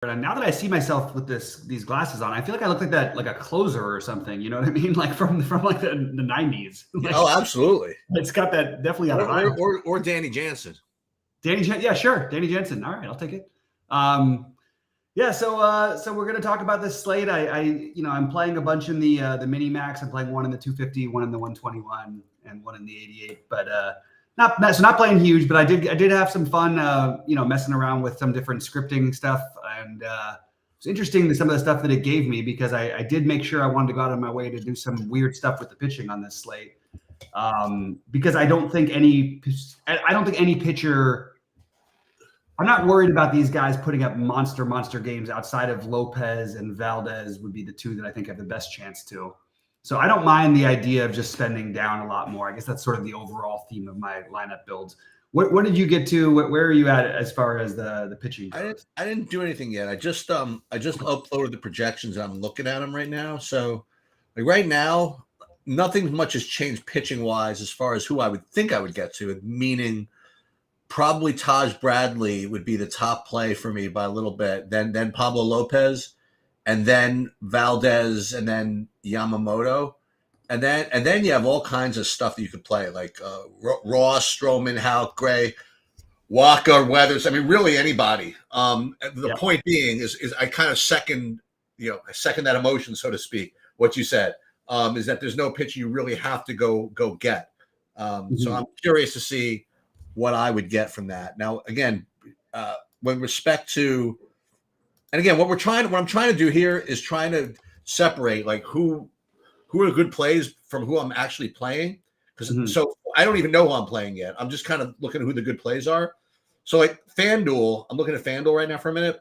And now that I see myself with these glasses on, I feel like I look like that, like a closer or something. You know what I mean? Like from like the 90s. Like, Oh, absolutely. it's got that definitely got a vibe. Or Danny Jansen. Yeah, sure. Danny Jensen. All right, I'll take it. Yeah, so we're gonna talk about this slate. I'm playing a bunch in the mini max. I'm playing one in the 250, one in the 121, and one in the 88. But not playing huge. But I did have some fun. Messing around with some different scripting stuff, and it's interesting some of the stuff that it gave me because I did make sure I wanted to go out of my way to do some weird stuff with the pitching on this slate. Because I don't think any pitcher. I'm not worried about these guys putting up monster games outside of Lopez and Valdez would be the two that I think have the best chance to. So I don't mind the idea of just spending down a lot more. I guess that's sort of the overall theme of my lineup builds. What did you get to? Where are you at as far as the pitching goes? I didn't do anything yet. I just uploaded the projections. And I'm looking at them right now. So like right now, nothing much has changed pitching wise as far as who I would think I would get to, meaning probably Taj Bradley would be the top play for me by a little bit. Then Pablo Lopez, and then Valdez, and then Yamamoto, and then you have all kinds of stuff that you could play like Ross, Stroman, Houck, Gray, Walker, Weathers. I mean, really anybody. The point being is I kind of second that emotion, so to speak. What you said is that there's no pitcher you really have to go get. So I'm curious to see what I would get from that. Now, again, with respect to, and again, what I'm trying to do here is trying to separate like who are good plays from who I'm actually playing. Because so I don't even know who I'm playing yet. I'm just kind of looking at who the good plays are. So like FanDuel, I'm looking at FanDuel right now for a minute.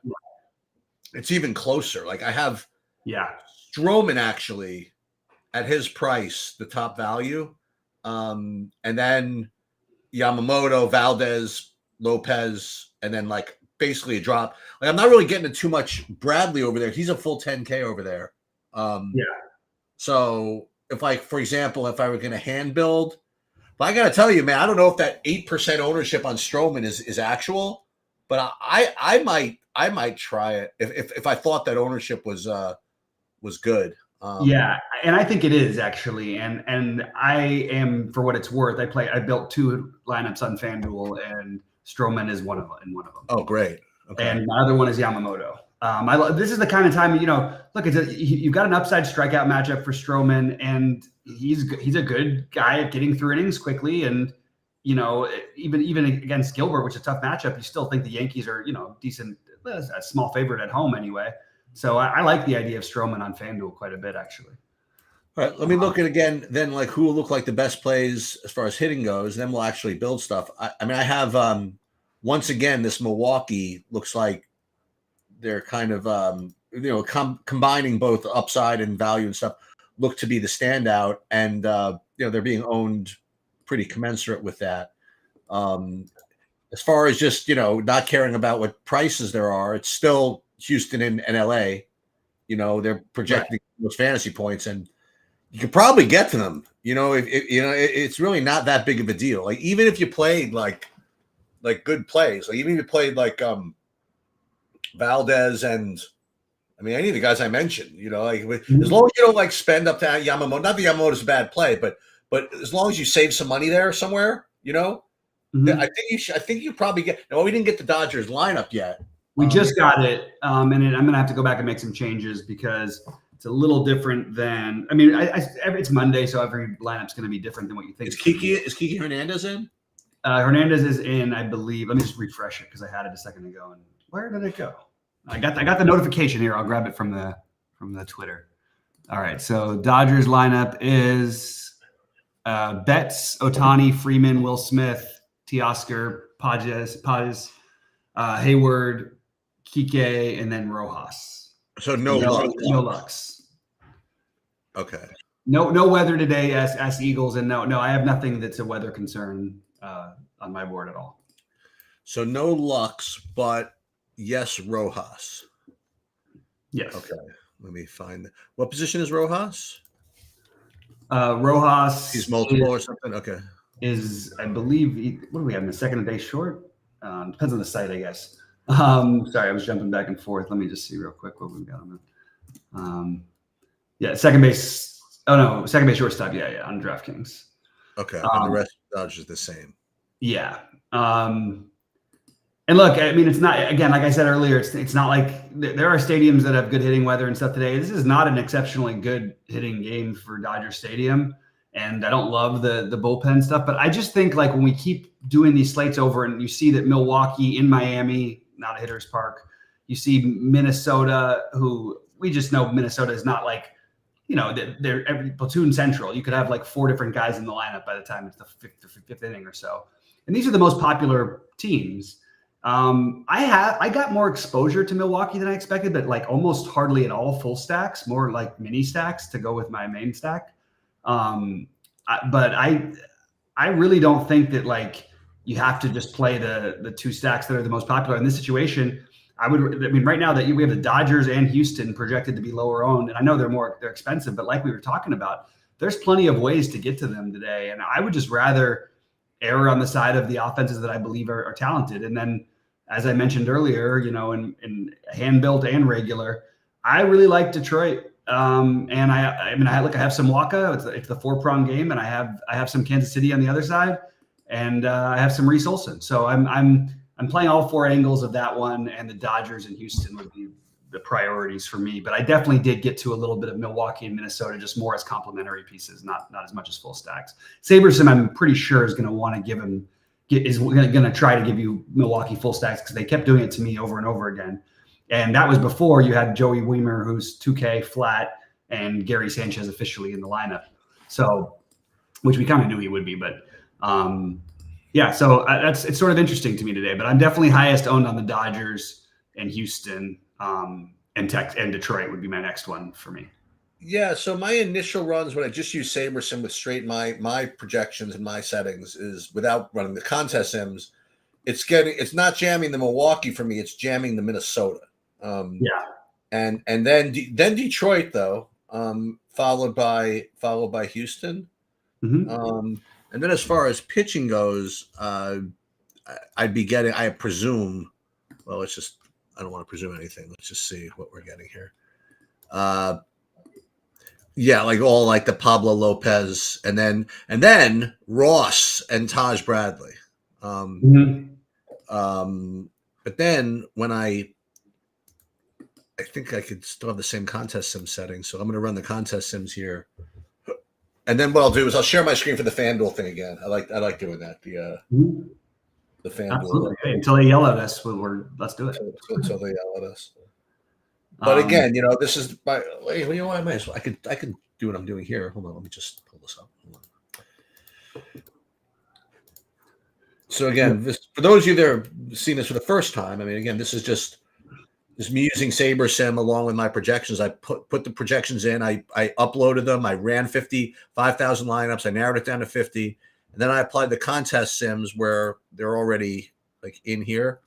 It's even closer. Like I have Stroman actually at his price, the top value. And then Yamamoto, Valdez, Lopez, and then like basically a drop. Like I'm not really getting too much Bradley over there. He's a full 10K over there. So if like, for example, if I were going to hand build, but I got to tell you, man, I don't know if that 8% ownership on Stroman is actual, but I might try it if I thought that ownership was good. And I think it is actually, and I am, for what it's worth, I built two lineups on FanDuel, and Stroman is one of them. Oh, great! Okay. And my other one is Yamamoto. This is the kind of time look, you've got an upside strikeout matchup for Stroman, and he's a good guy at getting through innings quickly, and even against Gilbert, which is a tough matchup, you still think the Yankees are decent, a small favorite at home anyway. So I like the idea of Stroman on FanDuel quite a bit, actually. All right, let me look at again. Then, like who will look like the best plays as far as hitting goes. Then we'll actually build stuff. I mean, I have once again this Milwaukee looks like they're kind of combining both upside and value and stuff. Look to be the standout, and they're being owned pretty commensurate with that. As far as just not caring about what prices there are, it's still Houston and LA, they're projecting those fantasy points, and you could probably get to them. It's really not that big of a deal. Like even if you played like good plays, like even if you played like Valdez and any of the guys I mentioned, as long as you don't like spend up to Yamamoto. Not that Yamamoto's a bad play, but as long as you save some money there somewhere, I think you probably get. Now we didn't get the Dodgers lineup yet. We just got it, and I'm going to have to go back and make some changes because it's a little different than. It's Monday, so every lineup's going to be different than what you think. Is Kiki Hernandez in? Hernandez is in, I believe. Let me just refresh it because I had it a second ago. And where did it go? I got the notification here. I'll grab it from the Twitter. All right, so Dodgers lineup is Betts, Ohtani, Freeman, Will Smith, Teoscar, Pages, Hayward, Kike, and then Rojas. So no Lux. Okay. No weather today as Eagles, and no, I have nothing that's a weather concern on my board at all. So no Lux, but yes, Rojas. Yes. Okay. Let me find what position is Rojas? Rojas. He's multiple or something. Okay. Is I believe what do we have in the second and base short? Depends on the site, I guess. Sorry, I was jumping back and forth. Let me just see real quick what we've got on that. Yeah, second base. Oh no, second base, shortstop. Yeah, on DraftKings. Okay, and the rest of the Dodgers the same. Yeah. And look, I mean, it's not, again, like I said earlier, it's not like there are stadiums that have good hitting weather and stuff today. This is not an exceptionally good hitting game for Dodger Stadium. And I don't love the bullpen stuff, but I just think like when we keep doing these slates over and you see that Milwaukee in Miami, not a hitter's park, you see Minnesota, who we just know Minnesota is not like, they're every platoon central. You could have like 4 different guys in the lineup by the time it's the fifth inning or so. And these are the most popular teams. I got more exposure to Milwaukee than I expected, but like almost hardly at all full stacks, more like mini stacks to go with my main stack. But I really don't think that like you have to just play the 2 stacks that are the most popular in this situation. Right now that we have the Dodgers and Houston projected to be lower owned, and I know they're expensive, but like we were talking about, there's plenty of ways to get to them today. And I would just rather err on the side of the offenses that I believe are talented. And then, as I mentioned earlier, in hand built and regular, I really like Detroit. And I have some Waka. It's the 4-prong game, and I have some Kansas City on the other side, and I have some Reese Olson. So I'm playing all 4 angles of that one, and the Dodgers and Houston would be the priorities for me. But I definitely did get to a little bit of Milwaukee and Minnesota, just more as complementary pieces, not as much as full stacks. Saberson, I'm pretty sure, is going to want to going to try to give you Milwaukee full stacks because they kept doing it to me over and over again. And that was before you had Joey Weimer, who's 2K flat, and Gary Sanchez officially in the lineup. So, which we kind of knew he would be, but yeah. So it's sort of interesting to me today. But I'm definitely highest owned on the Dodgers and Houston, and Detroit would be my next one for me. Yeah, so my initial runs when I just use Saberson with straight my projections and my settings is without running the contest sims. It's not jamming the Milwaukee for me. It's jamming the Minnesota. And then Detroit though, followed by Houston. Mm-hmm. And then as far as pitching goes, I'd be getting. I presume. Well, I don't want to presume anything. Let's just see what we're getting here. Yeah, like all like the Pablo Lopez, and then Ross and Taj Bradley. But then when I think I could still have the same contest sim setting, so I'm going to run the contest sims here, and then what I'll do is I'll share my screen for the FanDuel thing again. I like doing that. The FanDuel. Absolutely. Until they yell at us, let's do it. Until they yell at us. But again, this is my. I might as well. I could do what I'm doing here. Hold on, let me just pull this up. So again, for those of you that are seeing this for the first time, I mean, again, this is just me using SaberSim along with my projections. I put the projections in. I uploaded them. I ran 5,000 lineups. I narrowed it down to 50, and then I applied the contest sims where they're already like in here,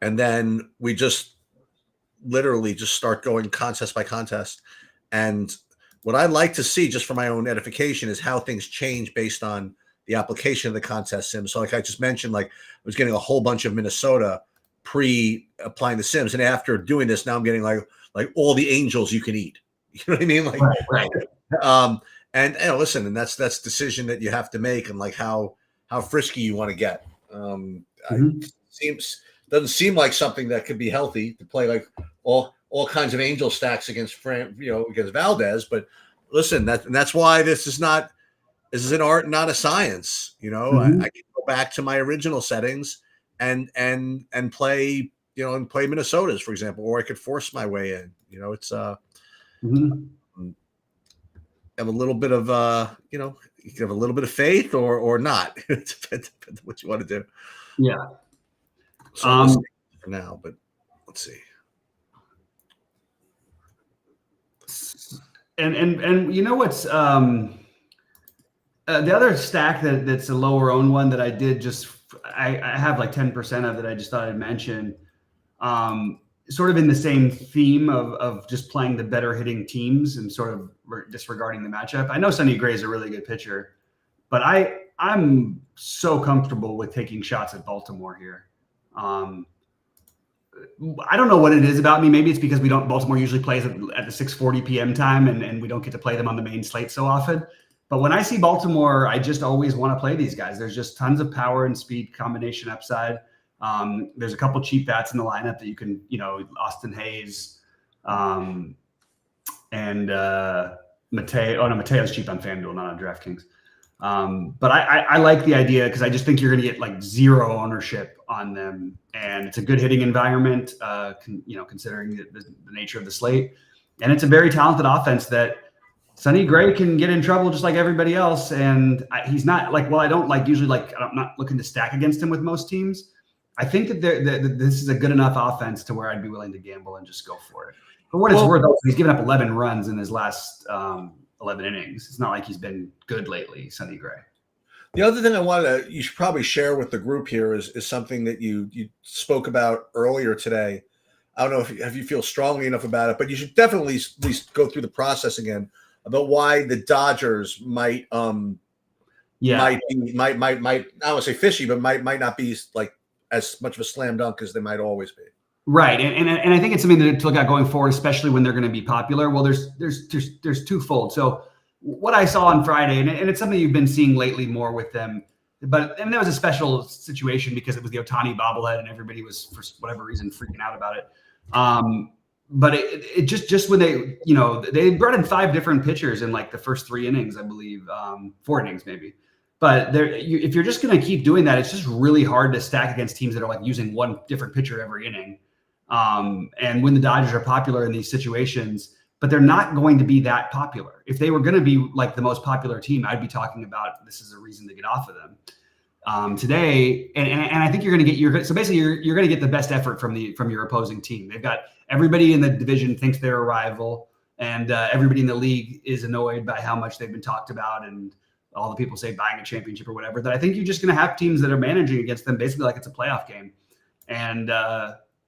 and then we just literally just start going contest by contest. And what I like to see, just for my own edification, is how things change based on the application of the contest sims. So like I just mentioned, like I was getting a whole bunch of Minnesota pre-applying the sims, and after doing this, now I'm getting like all the angels you can eat. You know what I mean? Like, right. And listen, and that's decision that you have to make, and like how frisky you want to get. Doesn't seem like something that could be healthy to play like all kinds of angel stacks against against Valdez. But listen, that's why this is an art, not a science. I can go back to my original settings and play Minnesota's, for example, or I could force my way in. It's have a little bit of you can have a little bit of faith or not. It depends on what you want to do. Yeah. So for now, but let's see. And you know what's the other stack that's a lower owned one that I did I have like 10% of that I just thought I'd mention, sort of in the same theme of just playing the better hitting teams and sort of disregarding the matchup. I know Sonny Gray is a really good pitcher, but I'm so comfortable with taking shots at Baltimore here. I don't know what it is about me. Maybe it's because Baltimore usually plays at the 6:40 p.m. time, and we don't get to play them on the main slate so often. But when I see Baltimore, I just always want to play these guys. There's just tons of power and speed combination upside. There's a couple cheap bats in the lineup that you can, Austin Hayes, and Mateo. Oh no, Mateo's cheap on FanDuel, not on DraftKings. But I like the idea because I just think you're going to get like zero ownership on them, and it's a good hitting environment, considering the nature of the slate, and it's a very talented offense that Sonny Gray can get in trouble just like everybody else. And he's not like, well, I don't like usually like, I'm not looking to stack against him with most teams. I think that this is a good enough offense to where I'd be willing to gamble and just go for it. For what it's worth, he's given up 11 runs in his last 11 innings. It's not like he's been good lately, Sonny Gray. The other thing you should probably share with the group here is something that you spoke about earlier today. I don't know if you feel strongly enough about it, but you should definitely at least go through the process again about why the Dodgers might I don't want to say fishy, but might not be like as much of a slam dunk as they might always be. Right, and I think it's something to look at going forward, especially when they're going to be popular. Well, there's twofold. So what I saw on Friday, and it's something you've been seeing lately more with them, but that was a special situation because it was the Ohtani bobblehead, and everybody was for whatever reason freaking out about it. But it just when they brought in 5 different pitchers in like the first 3 innings, I believe, 4 innings maybe. But if you're just going to keep doing that, it's just really hard to stack against teams that are like using one different pitcher every inning. And when the Dodgers are popular in these situations, but they're not going to be that popular. If they were going to be like the most popular team, I'd be talking about this is a reason to get off of them today. And I think you're going to get so basically you're going to get the best effort from your opposing team. They've got everybody in the division thinks they're a rival, and everybody in the league is annoyed by how much they've been talked about, and all the people say buying a championship or whatever. That I think you're just going to have teams that are managing against them basically like it's a playoff game, and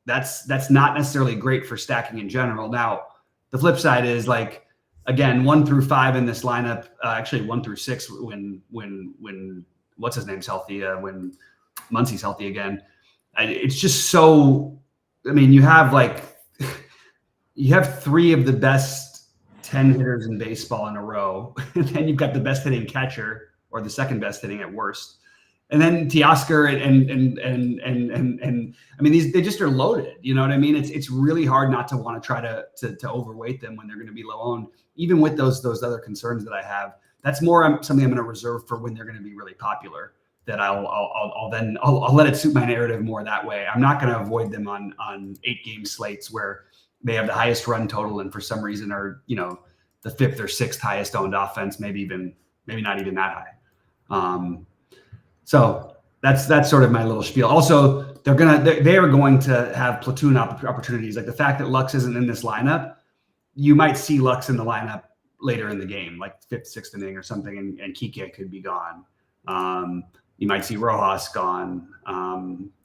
that's not necessarily great for stacking in general. Now, the flip side is like, again, 1 through 5 in this lineup, actually 1 through 6 when what's his name's healthy, when Muncy's healthy again. It's just so, I mean, you have 3 of the best 10 hitters in baseball in a row, and then you've got the best hitting catcher or the second best hitting at worst. And then Teoscar and I mean, they just are loaded. You know what I mean? It's really hard not to want to try to overweight them when they're going to be low owned, even with those other concerns that I have. That's more something I'm going to reserve for when they're going to be really popular. That I'll let it suit my narrative more that way. I'm not going to avoid them on 8-game slates where they have the highest run total and for some reason are the 5th or 6th highest owned offense, maybe not even that high. So that's sort of my little spiel. Also, they are going to have platoon opportunities. Like the fact that Lux isn't in this lineup, you might see Lux in the lineup later in the game, like 5th, 6th inning or something, and Kike could be gone. You might see Rojas gone.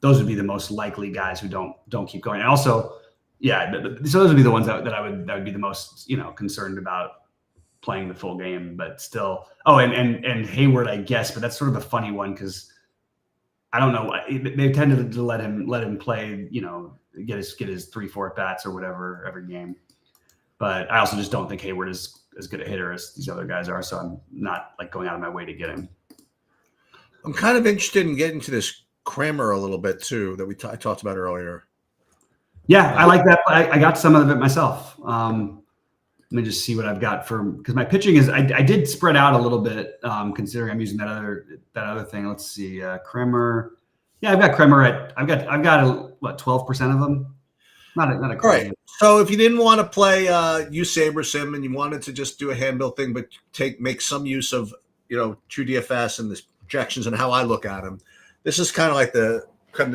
Those would be the most likely guys who don't keep going. And also, yeah, so those would be the ones that would be the most concerned about playing the full game, but still. Oh, and Hayward, I guess, but that's sort of a funny one because I don't know. They tended to let him play, get his 3-4 at bats or whatever every game. But I also just don't think Hayward is as good a hitter as these other guys are, so I'm not like going out of my way to get him. I'm kind of interested in getting to this Kramer a little bit too that I talked about earlier. Yeah, I like that. I got some of it myself. Let me just see what I've got because my pitching is I did spread out a little bit considering I'm using that other thing. Let's see, Kramer. Yeah, I've got Kramer I've got 12% of them. Not a crazy. Right. So if you didn't want to play use SaberSim and you wanted to just do a handbill thing, but make some use of TrueDFS and the projections and how I look at them, this is kind of like the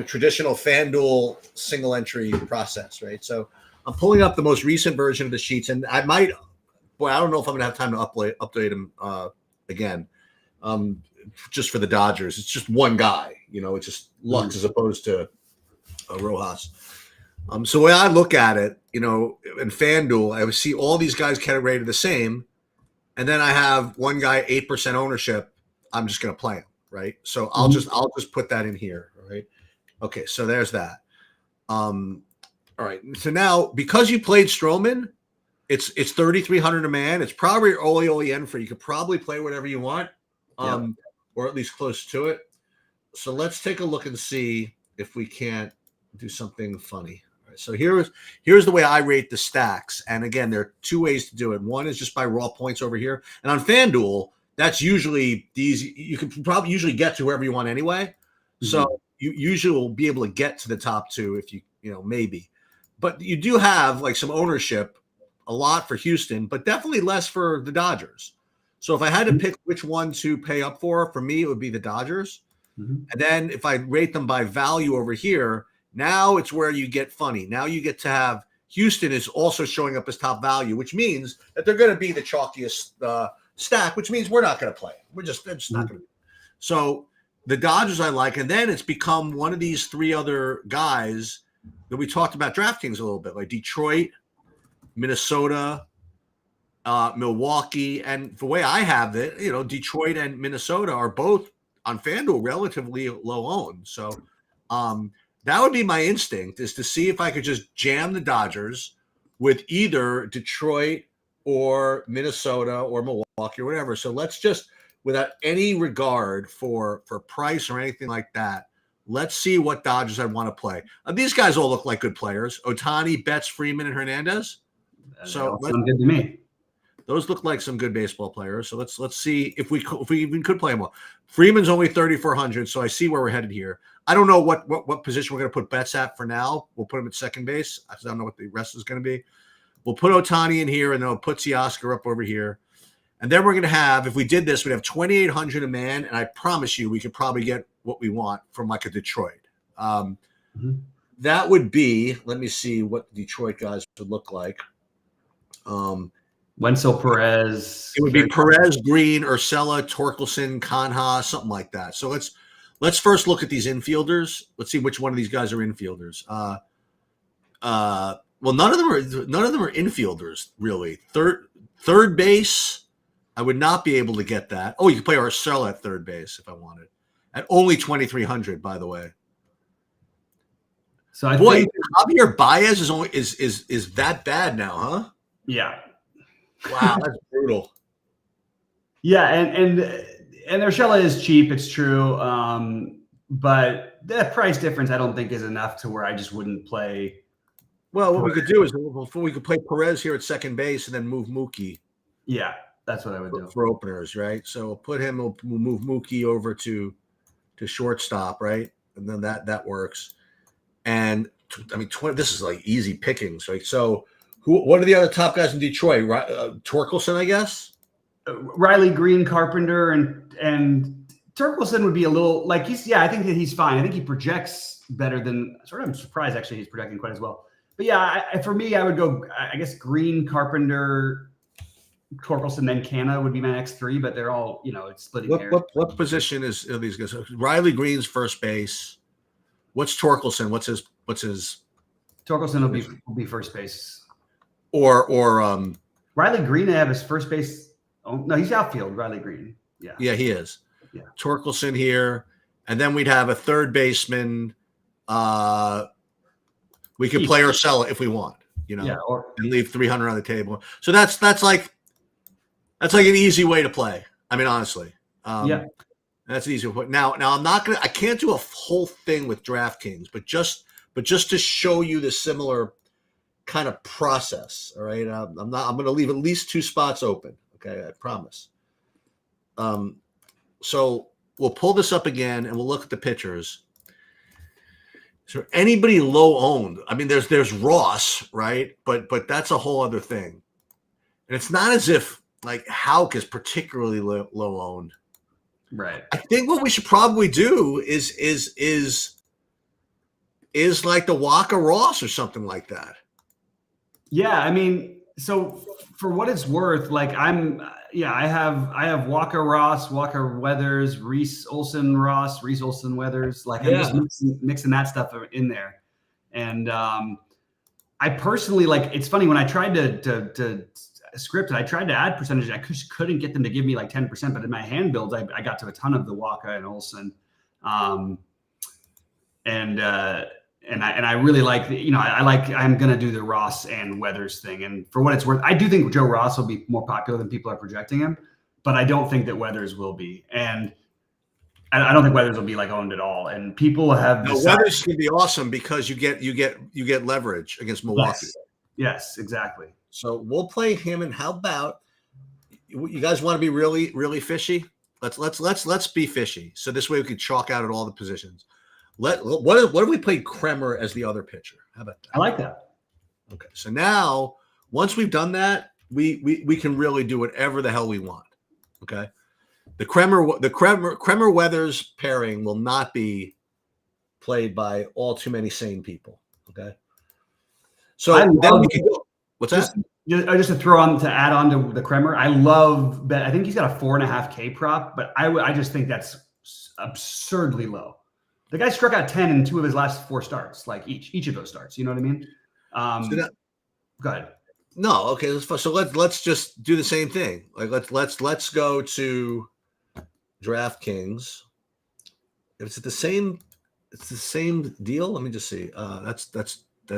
traditional FanDuel single entry process, right? So I'm pulling up the most recent version of the sheets, and I don't know if I'm going to have time to update them again. Just for the Dodgers, it's just one guy. It's just Lux as opposed to Rojas. So when I look at it, in FanDuel, I would see all these guys categorized the same, and then I have one guy 8% ownership. I'm just going to play him, right? So I'll just put that in here, right? Okay, so there's that. All right. So now, because you played Stroman, it's 3,300 a man. It's probably Oli Enfer. You could probably play whatever you want, or at least close to it. So let's take a look and see if we can't do something funny. All right, so here's the way I rate the stacks. And again, there are two ways to do it. One is just by raw points over here. And on FanDuel, that's usually these. You can probably usually get to whoever you want anyway. Mm-hmm. So you usually will be able to get to the top two if you maybe. But you do have like some ownership, a lot for Houston, but definitely less for the Dodgers. So if I had to pick which one to pay up for me, it would be the Dodgers. Mm-hmm. And then if I rate them by value over here, now it's where you get funny. Now you get to have Houston is also showing up as top value, which means that they're going to be the chalkiest stack, which means we're not going to play. They're just not going to. So the Dodgers I like, and then it's become one of these three other guys that we talked about DraftKings a little bit, like Detroit, Minnesota, Milwaukee, and the way I have it, Detroit and Minnesota are both on FanDuel relatively low owned. So that would be my instinct, is to see if I could just jam the Dodgers with either Detroit or Minnesota or Milwaukee or whatever. So let's just, without any regard for price or anything like that, let's see what Dodgers I'd want to play. These guys all look like good players. Ohtani, Betts, Freeman, and Hernandez. So sound good to me. Those look like some good baseball players. So let's see if we even could play them well. Freeman's only 3,400, so I see where we're headed here. I don't know what position we're going to put Betts at for now. We'll put him at second base. I don't know what the rest is going to be. We'll put Ohtani in here, and then we'll put Teoscar up over here. And then we're going to have, if we did this, we'd have 2,800 a man, and I promise you we could probably get what we want from like a Detroit. That would be, let me see what the Detroit guys would look like. Wenzel, Perez. It would be Perez, Green, Urshela, Torkelson, Canha, something like that. So let's first look at these infielders. Let's see which one of these guys are infielders. Well, none of them are infielders really. Third base, I would not be able to get that. Oh, you could play Urshela at third base if I wanted. At only 2,300, by the way. So think Javier Baez is that bad now, huh? Yeah. Wow, that's brutal. Yeah, and Urshela is cheap, it's true. But the price difference I don't think is enough to where I just wouldn't play. Well, what we could do is we could play Perez here at second base and then move Mookie. Yeah, that's what I would do. For openers, right? So we'll put him, we'll move Mookie over to shortstop, right? And then that works. And I mean, this is like easy pickings, right? So what are the other top guys in Detroit? Torkelson, I guess? Riley Green, Carpenter, and Torkelson would be a little like I think that he's fine. I think he projects better than I'm surprised actually he's projecting quite as well. But yeah, for me, I would go, I guess, Green, Carpenter, Torkelson, then Canha would be my next three, but they're all, it's splitting hairs. What position is these guys? Riley Green's first base. What's Torkelson? What's his? Torkelson will be first base. Or Riley Green, I have his first base. Oh no, he's outfield. Riley Green. Yeah. Yeah, he is. Yeah. Torkelson here, and then we'd have a third baseman. We could play Urshela if we want, and leave 300 on the table. So that's like an easy way to play. I mean, honestly, that's an easy way. Now I can't do a whole thing with DraftKings, but just to show you the similar kind of process. All right, I'm going to leave at least two spots open. Okay, I promise. So we'll pull this up again and we'll look at the pitchers. So anybody low owned, I mean, there's Ross, right? But that's a whole other thing. And it's not as if like Houck is particularly low owned. Right. I think what we should probably do is like the Waka Ross or something like that. Yeah, I mean, so for what it's worth, like I have Walker Ross, Walker Weathers, Reese Olson Ross, Reese Olson Weathers. Like I'm just mixing that stuff in there. And I personally it's funny when I tried to script it, I tried to add percentage. I couldn't get them to give me like 10%, but in my hand builds, I got to a ton of the Walker and Olson. And I really like, I'm going to do the Ross and Weathers thing. And for what it's worth, I do think Joe Ross will be more popular than people are projecting him, but I don't think that Weathers will be. And I don't think Weathers will be like owned at all. And people have Weathers can be awesome because you get leverage against Milwaukee. Yes, exactly. So we'll play him. And how about you guys want to be really, really fishy? Let's be fishy. So this way we can chalk out at all the positions. What if we played Kremer as the other pitcher? How about that? I like that. Okay. So now once we've done that, we can really do whatever the hell we want. Okay. The Kremer Weathers pairing will not be played by all too many sane people. Okay. So then we can go. What's that? Just to add on to the Kremer, I love bet. I think he's got a 4.5K prop, but I just think that's absurdly low. The guy struck out 10 in 2 of his last 4 starts, like each of those starts. You know what I mean? Go ahead. No, okay. So let's just do the same thing. Like let's go to DraftKings. If it's the same deal. Let me just see. That's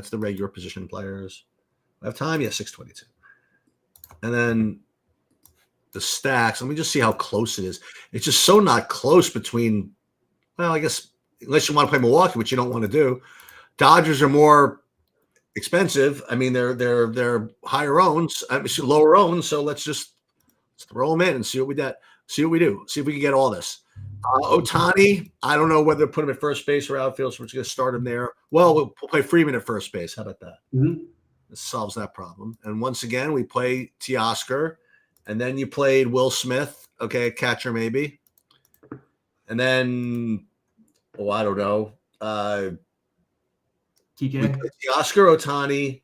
the regular position players. I have time. Yeah, 622. And then the stacks. Let me just see how close it is. It's just so not close between. Well, I guess unless you want to play Milwaukee, which you don't want to do. Dodgers are more expensive. I mean, they're higher owns, lower owns. So let's throw them in and see what we do. See if we can get all this. Ohtani, I don't know whether to put him at first base or outfield, so we're just going to start him there. Well, we'll play Freeman at first base. How about that? Mm-hmm. This solves that problem. And once again, we play Teoscar, and then you played Will Smith. Okay, catcher maybe. And then, I don't know. TK. Teoscar, Ohtani,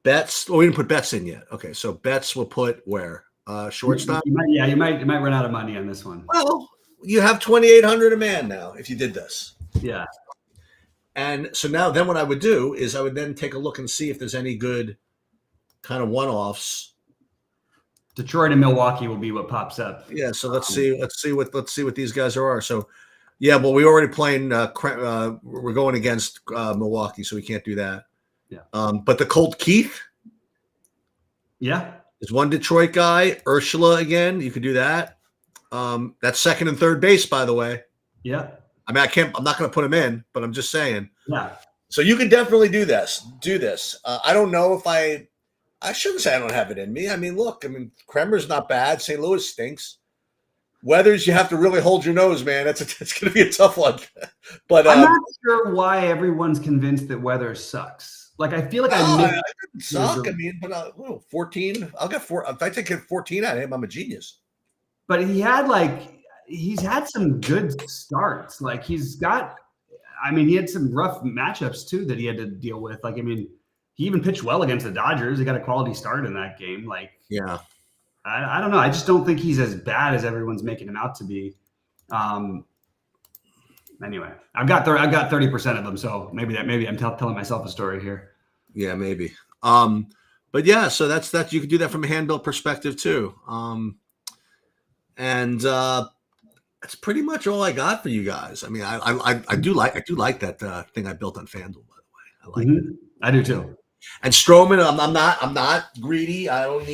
Betts. We didn't put Betts in yet. Okay, so Betts will put where? Shortstop? You might run out of money on this one. Well, you have $2,800 a man now if you did this. Yeah. And so now then what I would do is I would then take a look and see if there's any good kind of one-offs. Detroit and Milwaukee will be what pops up. Yeah, so let's see what these guys are. So yeah, well, we already playing we're going against Milwaukee, so we can't do that. Yeah. But the Colt Keith. Yeah. There's one Detroit guy, Ursula again. You could do that. That's second and third base, by the way. Yeah. I mean, I'm not going to put him in, but I'm just saying. Yeah. So you can definitely do this. I don't know if I shouldn't say I don't have it in me. I mean, look, Kremer's not bad. St. Louis stinks. Weathers, you have to really hold your nose, man. It's going to be a tough one. But I'm not sure why everyone's convinced that Weathers sucks. Like, I feel like I didn't suck. I mean, but 14. I'll get 4. If I take 14 out of him, I'm a genius. But he's had some good starts. Like he had some rough matchups too that he had to deal with. Like, he even pitched well against the Dodgers. He got a quality start in that game. Like, yeah, I don't know. I just don't think he's as bad as everyone's making him out to be. Anyway, I've got 30% of them, so maybe I'm telling myself a story here. Yeah, maybe. But yeah, so that's you could do that from a hand built perspective too. And that's pretty much all I got for you guys. I mean, I do like that thing I built on FanDuel, by the way. I like it. I do too. And Stroman, I'm not greedy. I don't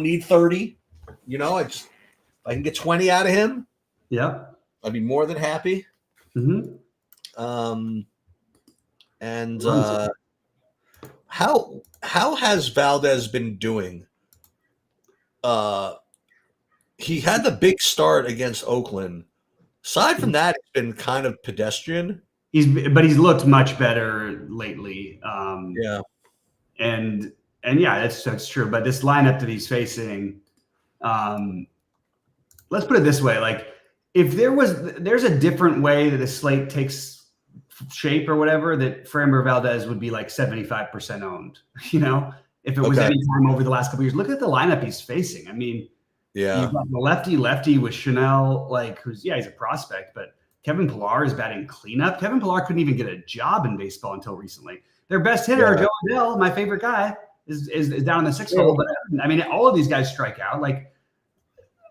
need 30. If I can get 20 out of him. Yeah. I'd be more than happy. Mm-hmm. How has Valdez been doing? He had the big start against Oakland. Aside from that, it's been kind of pedestrian. He's looked much better lately. Yeah. And yeah, that's true. But this lineup that he's facing, let's put it this way: like, if there's a different way that the slate takes shape or whatever, that Framber Valdez would be like 75% owned. If it was any time over the last couple of years, look at the lineup he's facing. Yeah, you've got the lefty with Chanel, he's a prospect, but Kevin Pillar is batting cleanup. Kevin Pillar couldn't even get a job in baseball until recently. Their best hitter, Joe Adell, my favorite guy, is down in the 6th hole. But all of these guys strike out. Like,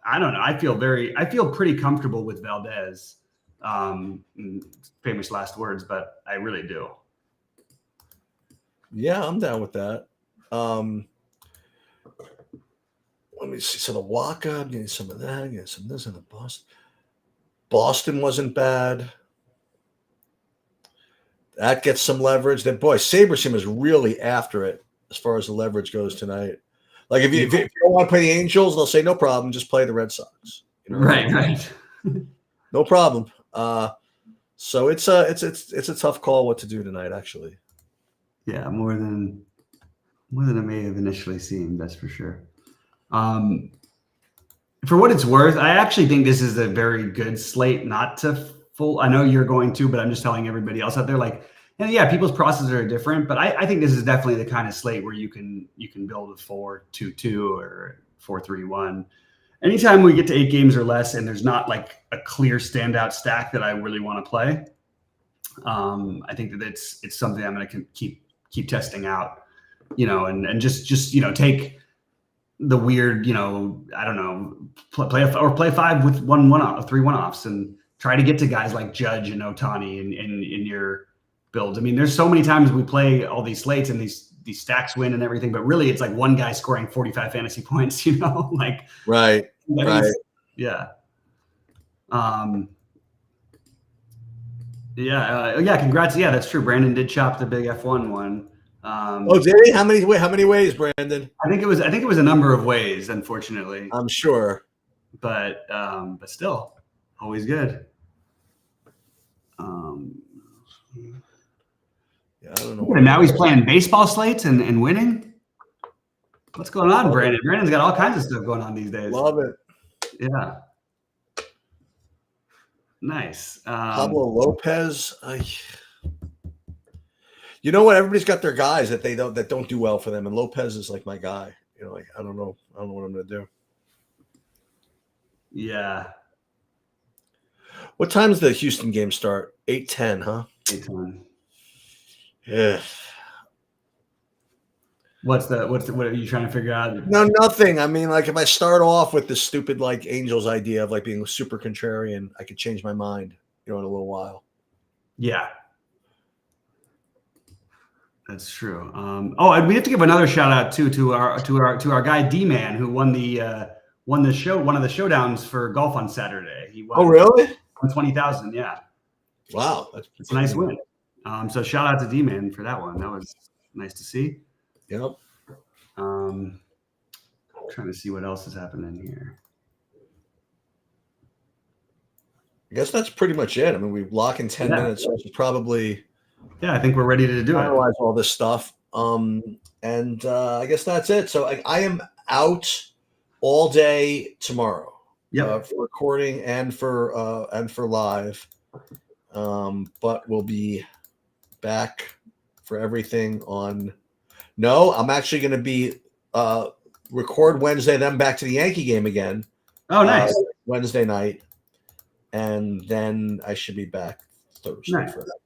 I don't know. I feel pretty comfortable with Valdez. Famous last words, but I really do. Yeah, I'm down with that. Let me see. So the Waka, I'm getting some of that. I'm getting some of this in the Boston. Boston wasn't bad. That gets some leverage. Then, boy, SaberSim is really after it as far as the leverage goes tonight. Like, if you don't want to play the Angels, they'll say, no problem, just play the Red Sox. You know Right, what I mean? right. No problem. So it's a tough call what to do tonight, actually. Yeah, more than I may have initially seemed, that's for sure. For what it's worth, I actually think this is a very good slate not to full. I know you're going to, but I'm just telling everybody else out there, like, and yeah, people's processes are different, but I think this is definitely the kind of slate where you can build with 4-2-2 or 4-3-1. Anytime we get to 8 games or less, and there's not like a clear standout stack that I really want to play, I think that it's something I'm going to keep testing out, and just take the weird, I don't know, play 5 with 3 1-offs and try to get to guys like Judge and Ohtani in your builds. I mean, there's so many times we play all these slates and these stacks win and everything, but really it's like one guy scoring 45 fantasy points, like right. Yeah. Yeah. Congrats. Yeah, that's true. Brandon did chop the big F1 one. Did he? How many ways, Brandon? I think it was a number of ways, unfortunately. I'm sure. But still, always good. Yeah, I don't know. And now he's playing baseball slates and winning. What's going on, Brandon? Brandon's got all kinds of stuff going on these days. Love it. Yeah. Nice. Pablo Lopez. You know what? Everybody's got their guys that don't do well for them, and Lopez is like my guy. Like I don't know what I'm gonna do. Yeah. What time does the Houston game start? 8:10, huh? 8:10. Yeah. What are you trying to figure out? No, nothing. I mean, like if I start off with this stupid like Angels idea of like being super contrarian, I could change my mind, in a little while. Yeah. That's true. And we have to give another shout out too to our guy D-Man who won one of the showdowns for golf on Saturday. He won. Oh, really? 20,000. Yeah. Wow, that's a nice win. So shout out to D-Man for that one. That was nice to see. Yep. Trying to see what else is happening here. I guess that's pretty much it. I mean, we lock in 10 minutes, so we should probably. Yeah, I think we're ready to do finalize all this stuff. And I guess that's it. So I am out all day tomorrow. Yeah, for recording and for live. But we'll be back for everything on. No, I'm actually going to be record Wednesday, then back to the Yankee game again. Oh, nice. Wednesday night, and then I should be back Thursday nice. for that.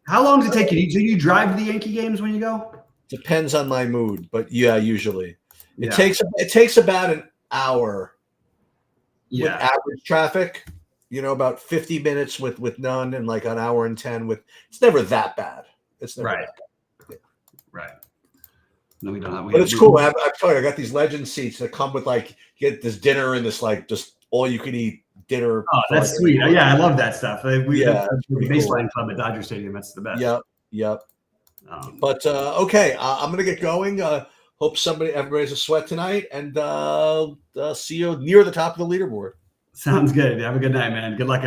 How long does it take you? Do you drive to the Yankee games when you go? Depends on my mood, but yeah, usually it takes about an hour. Yeah, with average traffic, about 50 minutes with none, and like an hour and 10 with. It's never that bad. It's never right. that bad. Yeah. Right. No, we don't have. But it's cool. I've told you, I got these legend seats that come with like you get this dinner and this like just all you can eat dinner. Oh, that's sweet. Yeah, I love that stuff. The baseline cool. club at Dodger Stadium. That's the best. Yep. But okay, I'm gonna get going. Hope everybody's a sweat tonight, and see you near the top of the leaderboard. Sounds good. Have a good night, man. Good luck, everybody.